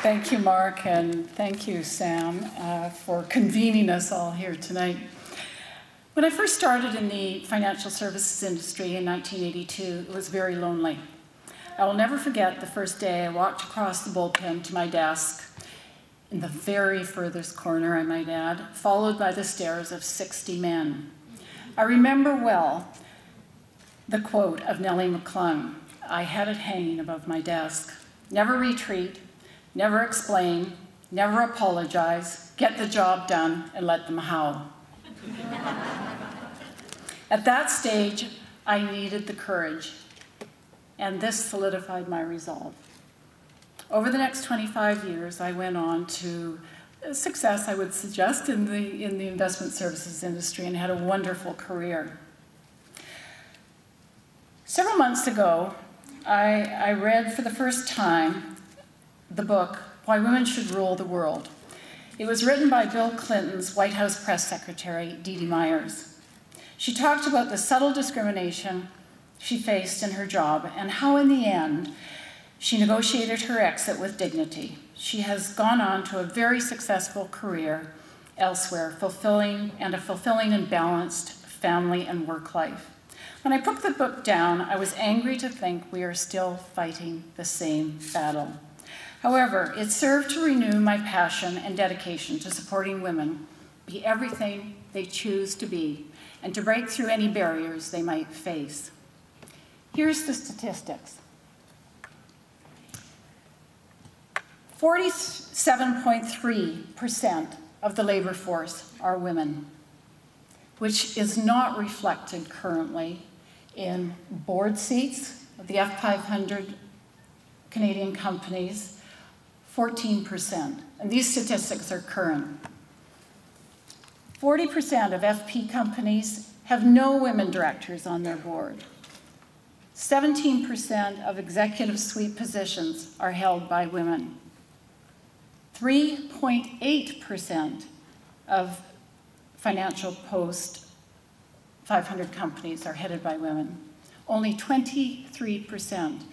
Thank you, Mark, and thank you, Sam, for convening us all here tonight. When I first started in the financial services industry in 1982, it was very lonely. I will never forget the first day I walked across the bullpen to my desk, in the very furthest corner, I might add, followed by the stares of 60 men. I remember well the quote of Nellie McClung. I had it hanging above my desk. Never retreat, never explain, never apologize, get the job done and let them howl. At that stage, I needed the courage, and this solidified my resolve. Over the next 25 years, I went on to success, I would suggest, in the investment services industry and had a wonderful career. Several months ago, I read for the first time the book, Why Women Should Rule the World. It was written by Bill Clinton's White House press secretary, Dee Dee Myers. She talked about the subtle discrimination she faced in her job and how, in the end, she negotiated her exit with dignity. She has gone on to a very successful career elsewhere, fulfilling and balanced family and work life. When I put the book down, I was angry to think we are still fighting the same battle. However, it served to renew my passion and dedication to supporting women be everything they choose to be and to break through any barriers they might face. Here's the statistics. 47.3% of the labor force are women, which is not reflected currently in board seats of the F500 Canadian companies, 14%. And these statistics are current. 40% of FP companies have no women directors on their board. 17% of executive suite positions are held by women. 3.8% of Financial Post 500 companies are headed by women. Only 23%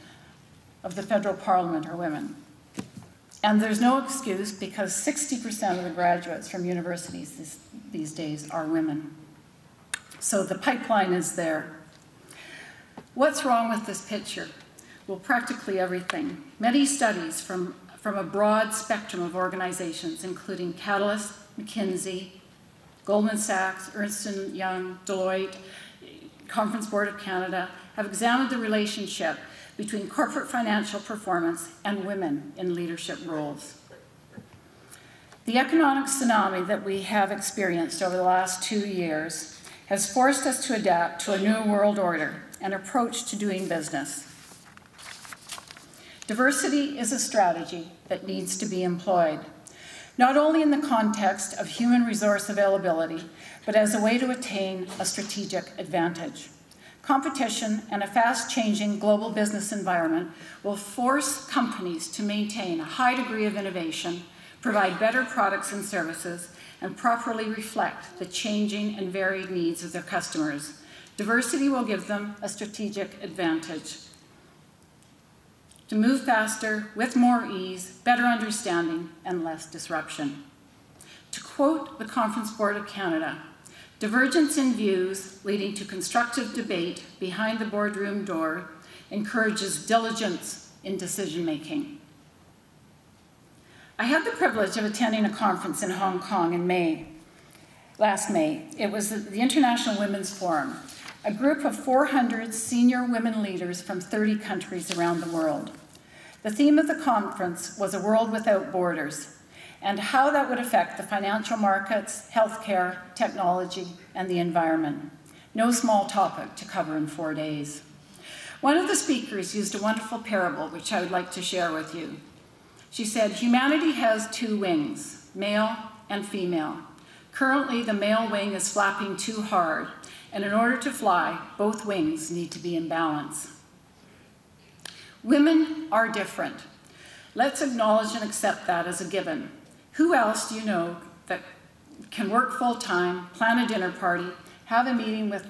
of the federal parliament are women. And there's no excuse because 60% of the graduates from universities these days are women. So the pipeline is there. What's wrong with this picture? Well, practically everything. Many studies from a broad spectrum of organizations, including Catalyst, McKinsry, Goldman Sachs, Ernst & Young, Deloitte, Conference Board of Canada, have examined the relationship between corporate financial performance and women in leadership roles. The economic tsunami that we have experienced over the last 2 years has forced us to adapt to a new world order, an approach to doing business. Diversity is a strategy that needs to be employed, not only in the context of human resource availability, but as a way to attain a strategic advantage. Competition and a fast-changing global business environment will force companies to maintain a high degree of innovation, provide better products and services, and properly reflect the changing and varied needs of their customers. Diversity will give them a strategic advantage to move faster, with more ease, better understanding, and less disruption. To quote the Conference Board of Canada, divergence in views leading to constructive debate behind the boardroom door encourages diligence in decision-making. I had the privilege of attending a conference in Hong Kong in last May. It was the International Women's Forum, a group of 400 senior women leaders from 30 countries around the world. The theme of the conference was a world without borders, and how that would affect the financial markets, healthcare, technology, and the environment. No small topic to cover in 4 days. One of the speakers used a wonderful parable, which I would like to share with you. She said, humanity has 2 wings, male and female. Currently, the male wing is flapping too hard, and in order to fly, both wings need to be in balance. Women are different. Let's acknowledge and accept that as a given. Who else do you know that can work full-time, plan a dinner party, have a meeting with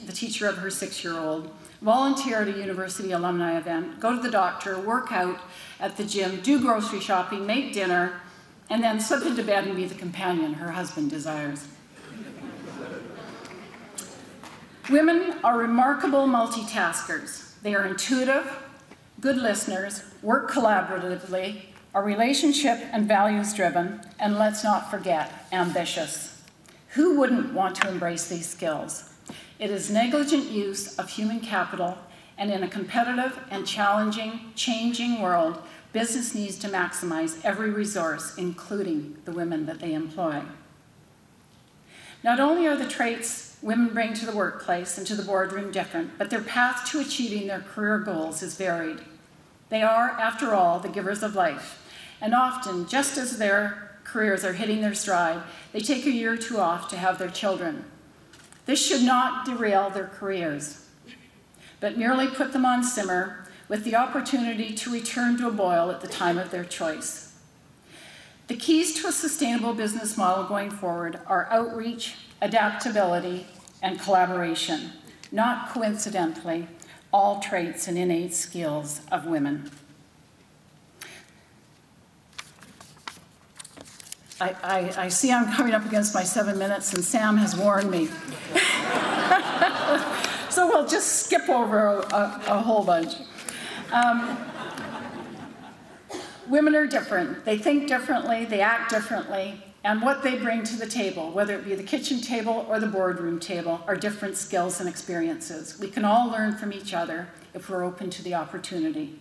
the teacher of her 6-year-old, volunteer at a university alumni event, go to the doctor, work out at the gym, do grocery shopping, make dinner, and then slip into bed and be the companion her husband desires. Women are remarkable multitaskers. They are intuitive, good listeners, work collaboratively, are relationship and values driven, and let's not forget, ambitious. Who wouldn't want to embrace these skills? It is negligent use of human capital, and in a competitive and challenging, changing world, business needs to maximize every resource, including the women that they employ. Not only are the traits women bring to the workplace and to the boardroom different, but their path to achieving their career goals is varied. They are, after all, the givers of life, and often, just as their careers are hitting their stride, they take a year or two off to have their children. This should not derail their careers, but merely put them on simmer with the opportunity to return to a boil at the time of their choice. The keys to a sustainable business model going forward are outreach, adaptability, and collaboration, not coincidentally, all traits and innate skills of women. I see I'm coming up against my 7 minutes, and Sam has warned me. So we'll just skip over a whole bunch. Women are different. They think differently, they act differently, and what they bring to the table, whether it be the kitchen table or the boardroom table, are different skills and experiences. We can all learn from each other if we're open to the opportunity.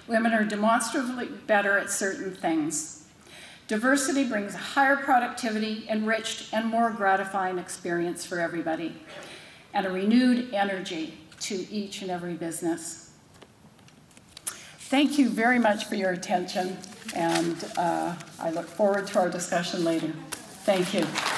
Women are demonstrably better at certain things. Diversity brings a higher productivity, enriched, and more gratifying experience for everybody, and a renewed energy to each and every business. Thank you very much for your attention, and I look forward to our discussion later. Thank you.